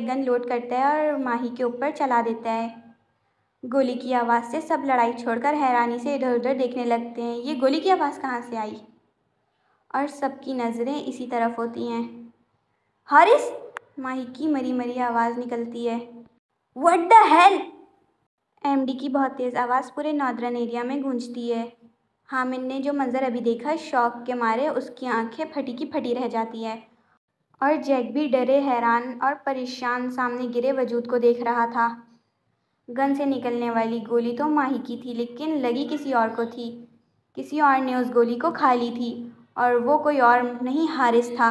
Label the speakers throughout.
Speaker 1: Gun load करता है और माही के ऊपर चला देता है। गोली की आवाज़ से सब लड़ाई छोड़कर हैरानी से इधर उधर देखने लगते हैं। ये गोली की आवाज़ कहाँ से आई? और सबकी नज़रें इसी तरफ होती हैं। हारिस! माही की मरी मरी आवाज़ निकलती है। What the hell! एमडी की बहुत तेज़ आवाज़ पूरे नॉर्दर्न एरिया में गूंजती है। हामिद ने जो मंजर अभी देखा, शौक के मारे उसकी आंखें फटी की फटी रह जाती है और जैक भी डरे, हैरान और परेशान सामने गिरे वजूद को देख रहा था। गन से निकलने वाली गोली तो माही की थी, लेकिन लगी किसी और को थी। किसी और ने उस गोली को खा ली थी और वो कोई और नहीं, हारिस था।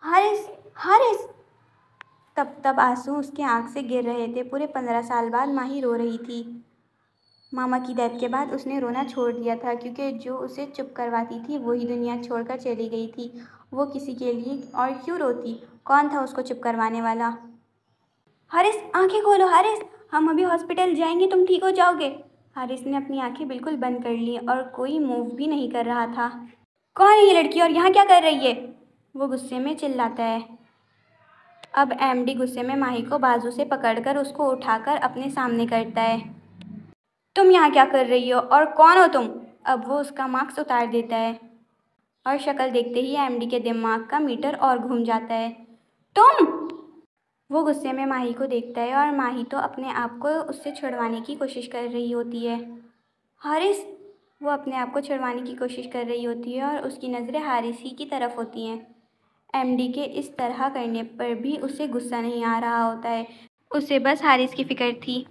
Speaker 1: हारिस! हारिस! तब आंसू उसके आंख से गिर रहे थे। पूरे 15 साल बाद माही रो रही थी। मामा की डेथ के बाद उसने रोना छोड़ दिया था, क्योंकि जो उसे चुप करवाती थी वही दुनिया छोड़कर चली गई थी। वो किसी के लिए और क्यों रोती? कौन था उसको चुप करवाने वाला? हारिस, आंखें खोलो हारिस, हम अभी हॉस्पिटल जाएंगे, तुम ठीक हो जाओगे। हारिस ने अपनी आंखें बिल्कुल बंद कर ली और कोई मूव भी नहीं कर रहा था। कौन है ये लड़की और यहाँ क्या कर रही है? वो गुस्से में चिल्लाता है। अब एमडी गुस्से में माही को बाजू से पकड़कर उसको उठाकर अपने सामने करता है। तुम यहाँ क्या कर रही हो और कौन हो तुम? अब वो उसका मास्क उतार देता है और शक्ल देखते ही एमडी के दिमाग का मीटर और घूम जाता है। तुम! वो गुस्से में माही को देखता है और माही तो अपने आप को उससे छुड़वाने की कोशिश कर रही होती है। हारिस! वो अपने आप को छुड़वाने की कोशिश कर रही होती है और उसकी नज़रें हारिस ही की तरफ होती हैं। एमडी के इस तरह करने पर भी उसे गुस्सा नहीं आ रहा होता है, उसे बस हारिस की फ़िक्र थी।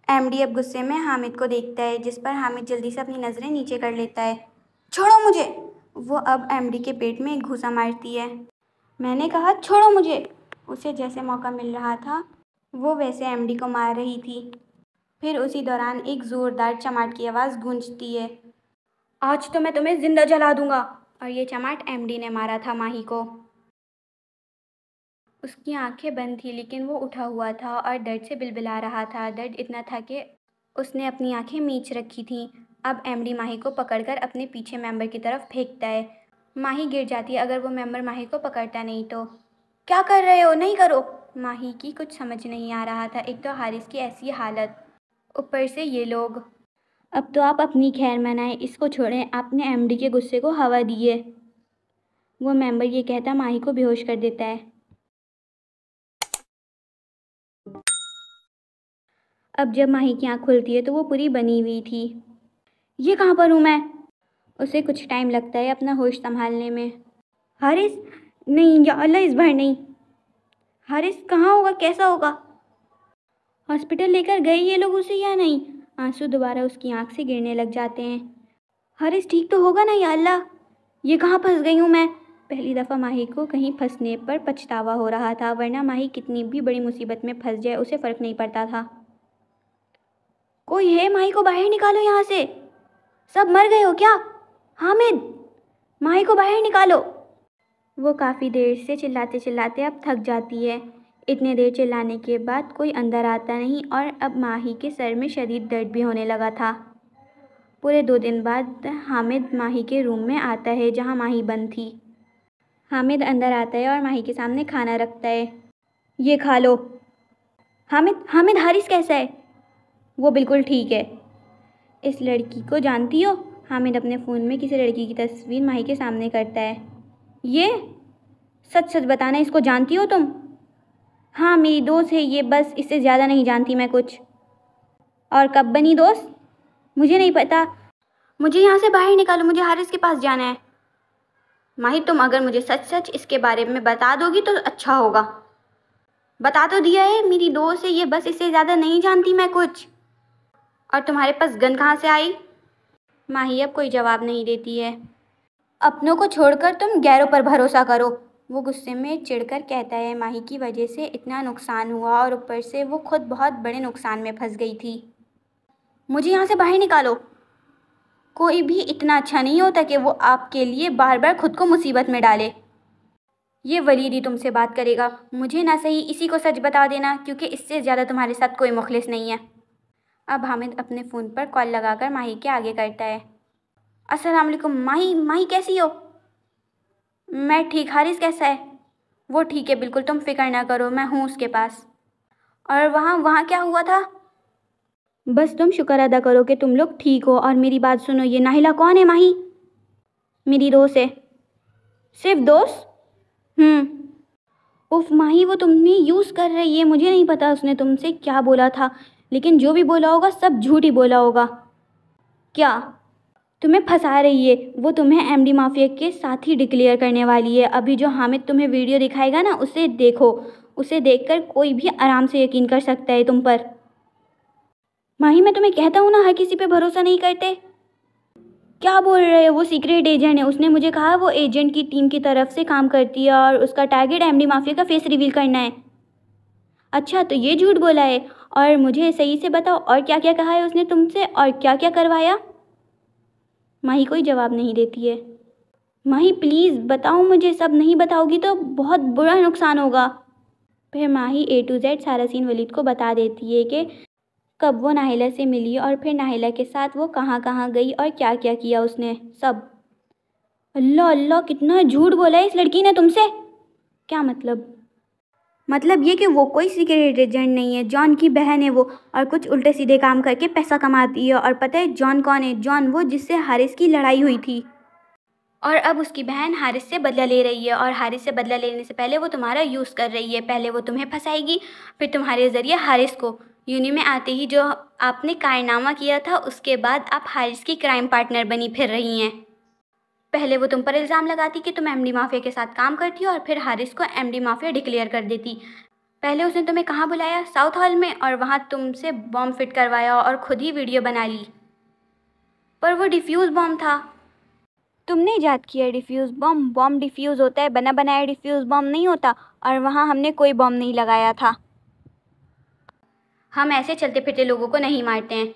Speaker 1: एमडी अब गुस्से में हामिद को देखता है, जिस पर हामिद जल्दी से अपनी नज़रें नीचे कर लेता है। छोड़ो मुझे! वो अब एमडी के पेट में एक घूंसा मारती है। मैंने कहा छोड़ो मुझे! उसे जैसे मौका मिल रहा था वो वैसे एमडी को मार रही थी। फिर उसी दौरान एक ज़ोरदार चमाट की आवाज़ गूंजती है। आज तो मैं तुम्हें ज़िंदा जला दूंगा! और ये चमाट एमडी ने मारा था माही को। उसकी आंखें बंद थी, लेकिन वो उठा हुआ था और दर्द से बिलबिला रहा था। दर्द इतना था कि उसने अपनी आंखें मीच रखी थीं। अब एमडी माही को पकड़कर अपने पीछे मेंबर की तरफ फेंकता है। माही गिर जाती है अगर वो मेंबर माही को पकड़ता नहीं तो। क्या कर रहे हो? नहीं करो! माही की कुछ समझ नहीं आ रहा था। एक तो हारिस की ऐसी हालत, ऊपर से ये लोग। अब तो आप अपनी खैर मनाएं, इसको छोड़ें, आपने एमडी के गुस्से को हवा दी है। वो मेंबर ये कहता माही को बेहोश कर देता है। अब जब माही की आँख खुलती है तो वो पूरी बनी हुई थी। ये कहाँ पर हूँ मैं? उसे कुछ टाइम लगता है अपना होश संभालने में। हारिस! नहीं या अल्लाह, इस बार नहीं। हारिस कहाँ होगा, कैसा होगा? हॉस्पिटल लेकर गए ये लोग उसे या नहीं? आंसू दोबारा उसकी आँख से गिरने लग जाते हैं। हारिस ठीक तो होगा ना? या अल्लाह, ये कहाँ फंस गई हूँ मैं? पहली दफ़ा माही को कहीं फंसने पर पछतावा हो रहा था, वरना माही कितनी भी बड़ी मुसीबत में फंस जाए उसे फ़र्क नहीं पड़ता था। कोई है? माही को बाहर निकालो यहाँ से। सब मर गए हो क्या? हामिद, माही को बाहर निकालो। वो काफ़ी देर से चिल्लाते चिल्लाते अब थक जाती है। इतने देर चिल्लाने के बाद कोई अंदर आता नहीं और अब माही के सर में शदीद दर्द भी होने लगा था। पूरे 2 दिन बाद हामिद माही के रूम में आता है जहाँ माही बंद थी। हामिद अंदर आता है और माही के सामने खाना रखता है। ये खा लो। हामिद, हारिस कैसा है? वो बिल्कुल ठीक है। इस लड़की को जानती हो? हामिद अपने फ़ोन में किसी लड़की की तस्वीर माही के सामने करता है। ये सच सच बताना, इसको जानती हो तुम? हाँ, मेरी दोस्त है ये, बस इससे ज़्यादा नहीं जानती मैं कुछ। और कब बनी दोस्त? मुझे नहीं पता। मुझे यहाँ से बाहर निकालो, मुझे हारिस के पास जाना है। माही, तुम अगर मुझे सच सच इसके बारे में बता दोगी तो अच्छा होगा। बता तो दिया है, मेरी दोस्त है ये, बस इससे ज़्यादा नहीं जानती मैं कुछ। और तुम्हारे पास गन कहाँ से आई? माही अब कोई जवाब नहीं देती है। अपनों को छोड़कर तुम गैरों पर भरोसा करो, वो गुस्से में चिढ़कर कहता है। माही की वजह से इतना नुकसान हुआ और ऊपर से वो खुद बहुत बड़े नुकसान में फंस गई थी। मुझे यहाँ से बाहर निकालो। कोई भी इतना अच्छा नहीं होता कि वो आपके लिए बार बार खुद को मुसीबत में डाले। ये वलीद ही तुमसे बात करेगा। मुझे ना सही इसी को सच बता देना, क्योंकि इससे ज़्यादा तुम्हारे साथ कोई मुखलिस नहीं है। अब हामिद अपने फ़ोन पर कॉल लगाकर माही के आगे करता है। अस्सलाम वालेकुम माही, माही कैसी हो? मैं ठीक। हारिस कैसा है? वो ठीक है, बिल्कुल तुम फिक्र ना करो, मैं हूँ उसके पास। और वहाँ वहाँ क्या हुआ था? बस तुम शुक्र अदा करो कि तुम लोग ठीक हो। और मेरी बात सुनो, ये नाहिला कौन है माही? मेरी दोस्त है। सिर्फ दोस्त? उफ माही, वो तुम्हें यूज़ कर रही है। मुझे नहीं पता उसने तुमसे क्या बोला था, लेकिन जो भी बोला होगा सब झूठ ही बोला होगा। क्या? तुम्हें फंसा रही है। वो तुम्हें एमडी माफिया के साथ ही डिक्लेयर करने वाली है। अभी जो हामिद तुम्हें वीडियो दिखाएगा ना, उसे देखो। उसे देखकर कोई भी आराम से यकीन कर सकता है तुम पर। माही, मैं तुम्हें कहता हूँ ना, हर किसी पे भरोसा नहीं करते। क्या बोल रहे हो? वो सीक्रेट एजेंट है। उसने मुझे कहा वो एजेंट की टीम की तरफ से काम करती है और उसका टारगेट एमडी माफिया का फेस रिवील करना है। अच्छा, तो ये झूठ बोला है? और मुझे सही से बताओ, और क्या क्या कहा है उसने तुमसे, और क्या क्या करवाया? माही कोई जवाब नहीं देती है। माही प्लीज़ बताओ मुझे, सब नहीं बताओगी तो बहुत बुरा नुकसान होगा। फिर माही A to Z सारा सीन वलीद को बता देती है कि कब वो नाहिला से मिली और फिर नाहिला के साथ वो कहाँ कहाँ गई और क्या क्या किया उसने सब। अल्लाह अल्लाह, कितना झूठ बोला है इस लड़की ने तुमसे। क्या मतलब? मतलब ये कि वो कोई सीक्रेट एजेंट नहीं है, जॉन की बहन है वो, और कुछ उल्टे सीधे काम करके पैसा कमाती है। और पता है जॉन कौन है? जॉन वो जिससे हारिस की लड़ाई हुई थी, और अब उसकी बहन हारिस से बदला ले रही है। और हारिस से बदला लेने से पहले वो तुम्हारा यूज़ कर रही है। पहले वो तुम्हें फंसाएगी, फिर तुम्हारे ज़रिए हारिस को। यूनि में आते ही जो आपने कारनामा किया था, उसके बाद आप हारिस की क्राइम पार्टनर बनी फिर रही हैं। पहले वो तुम पर इल्ज़ाम लगाती कि तुम एमडी माफिया के साथ काम करती हो, और फिर हारिस को एमडी माफिया डिक्लेयर कर देती। पहले उसने तुम्हें कहाँ बुलाया? साउथ हॉल में, और वहाँ तुमसे बॉम्ब फिट करवाया और खुद ही वीडियो बना ली। पर वो डिफ्यूज़ बॉम्ब था। तुमने ईजाद किया डिफ्यूज़ बॉम्ब। बॉम्ब डिफ्यूज़ होता है, बना बनाया डिफ्यूज़ बॉम्ब नहीं होता। और वहाँ हमने कोई बॉम्ब नहीं लगाया था। हम ऐसे चलते फिरते लोगों को नहीं मारते हैं।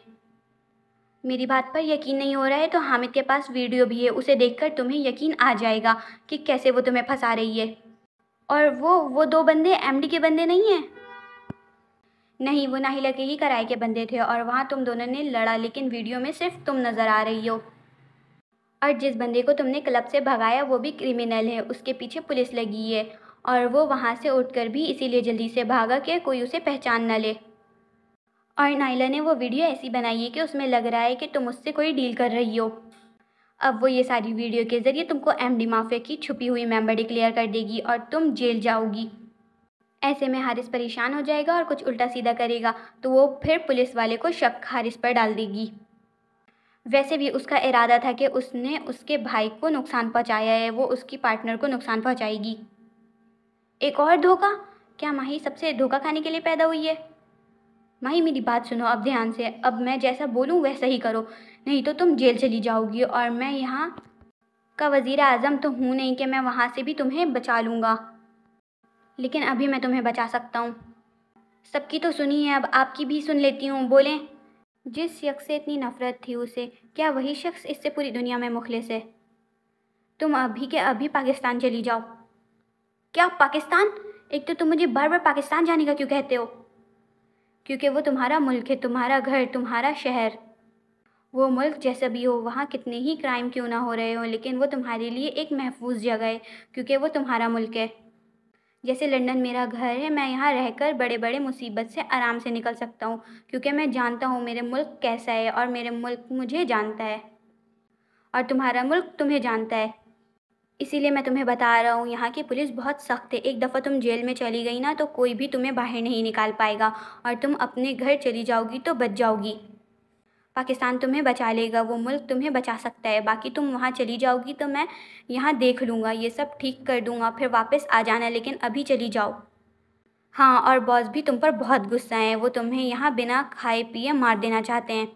Speaker 1: मेरी बात पर यकीन नहीं हो रहा है तो हामिद के पास वीडियो भी है, उसे देखकर तुम्हें यकीन आ जाएगा कि कैसे वो तुम्हें फंसा रही है। और वो दो बंदे एमडी के बंदे नहीं हैं। नहीं, वो नाहिला के ही किराए के बंदे थे, और वहाँ तुम दोनों ने लड़ा, लेकिन वीडियो में सिर्फ तुम नज़र आ रही हो। और जिस बंदे को तुमने क्लब से भगाया वो भी क्रिमिनल है, उसके पीछे पुलिस लगी है। और वो वहाँ से उठकर भी इसीलिए जल्दी से भागा कि कोई उसे पहचान न ले। और नाइला ने वो वीडियो ऐसी बनाई है कि उसमें लग रहा है कि तुम उससे कोई डील कर रही हो। अब वो ये सारी वीडियो के ज़रिए तुमको एमडी माफिया की छुपी हुई मेंबर डिक्लेयर कर देगी और तुम जेल जाओगी। ऐसे में हारिस परेशान हो जाएगा और कुछ उल्टा सीधा करेगा, तो वो फिर पुलिस वाले को शक हारिस पर डाल देगी। वैसे भी उसका इरादा था कि उसने उसके भाई को नुकसान पहुंचाया है, वो उसकी पार्टनर को नुकसान पहुंचाएगी। एक और धोखा? क्या माही सबसे धोखा खाने के लिए पैदा हुई है? माही मेरी बात सुनो अब ध्यान से। अब मैं जैसा बोलूँ वैसा ही करो, नहीं तो तुम जेल चली जाओगी। और मैं यहाँ का वज़ीर आज़म तो हूँ नहीं कि मैं वहाँ से भी तुम्हें बचा लूँगा, लेकिन अभी मैं तुम्हें बचा सकता हूँ। सबकी तो सुनी है, अब आपकी भी सुन लेती हूँ। बोलें। जिस शख्स से इतनी नफ़रत थी उसे, क्या वही शख्स इससे पूरी दुनिया में मुखलिस है? तुम अभी के अभी पाकिस्तान चली जाओ। क्या पाकिस्तान? एक तो तुम मुझे बार बार पाकिस्तान जाने का क्यों कहते हो? क्योंकि वो तुम्हारा मुल्क है, तुम्हारा घर, तुम्हारा शहर। वो मुल्क जैसा भी हो, वहाँ कितने ही क्राइम क्यों ना हो रहे हो, लेकिन वो तुम्हारे लिए एक महफूज जगह है, क्योंकि वो तुम्हारा मुल्क है। जैसे लंदन मेरा घर है, मैं यहाँ रहकर बड़े बड़े मुसीबत से आराम से निकल सकता हूँ, क्योंकि मैं जानता हूँ मेरे मुल्क कैसा है, और मेरे मुल्क मुझे जानता है, और तुम्हारा मुल्क तुम्हें जानता है। इसीलिए मैं तुम्हें बता रहा हूँ, यहाँ की पुलिस बहुत सख्त है। एक दफ़ा तुम जेल में चली गई ना, तो कोई भी तुम्हें बाहर नहीं निकाल पाएगा, और तुम अपने घर चली जाओगी तो बच जाओगी। पाकिस्तान तुम्हें बचा लेगा, वो मुल्क तुम्हें बचा सकता है। बाकी तुम वहाँ चली जाओगी तो मैं यहाँ देख लूँगा, ये सब ठीक कर दूँगा, फिर वापस आ जाना, लेकिन अभी चली जाओ। हाँ, और बॉस भी तुम पर बहुत गुस्सा है, वो तुम्हें यहाँ बिना खाए पिए मार देना चाहते हैं।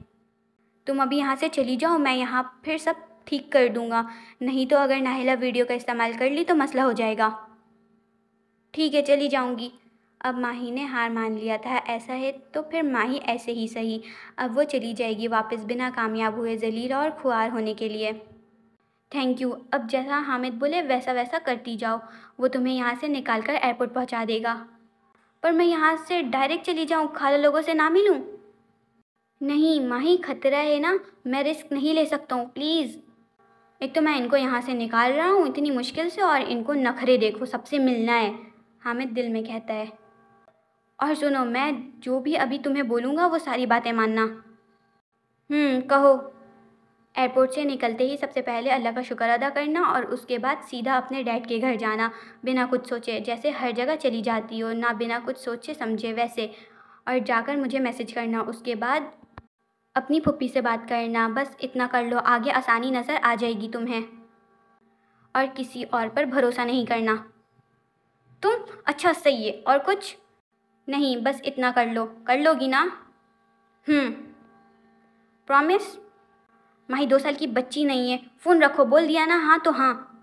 Speaker 1: तुम अभी यहाँ से चली जाओ, मैं यहाँ फिर सब ठीक कर दूँगा। नहीं तो अगर नाहिला वीडियो का इस्तेमाल कर ली तो मसला हो जाएगा। ठीक है, चली जाऊँगी। अब माही ने हार मान लिया था। ऐसा है तो फिर माही ऐसे ही सही। अब वो चली जाएगी वापस, बिना कामयाब हुए ज़लील और खुआर होने के लिए। Thank you. अब जैसा हामिद बोले वैसा वैसा करती जाओ, वो तुम्हें यहाँ से निकाल कर एयरपोर्ट पहुँचा देगा। पर मैं यहाँ से डायरेक्ट चली जाऊँ, खाला लोगों से ना मिलूँ? नहीं माही, खतरा है ना, मैं रिस्क नहीं ले सकता हूँ, प्लीज़। एक तो मैं इनको यहाँ से निकाल रहा हूँ इतनी मुश्किल से, और इनको नखरे देखो, सबसे मिलना है। हामिद दिल में कहता है। और सुनो, मैं जो भी अभी तुम्हें बोलूँगा वो सारी बातें मानना। कहो। एयरपोर्ट से निकलते ही सबसे पहले अल्लाह का शुक्र अदा करना और उसके बाद सीधा अपने डैड के घर जाना, बिना कुछ सोचे, जैसे हर जगह चली जाती हो ना, बिना कुछ सोचे समझे वैसे। और जाकर मुझे मैसेज करना। उसके बाद अपनी फुप्पी से बात करना। बस इतना कर लो, आगे आसानी नज़र आ जाएगी तुम्हें। और किसी और पर भरोसा नहीं करना। तुम? अच्छा सही है। और कुछ नहीं, बस इतना कर लो। कर लोगी ना? प्रॉमिस? माही 2 साल की बच्ची नहीं है। फ़ोन रखो, बोल दिया ना हाँ तो हाँ।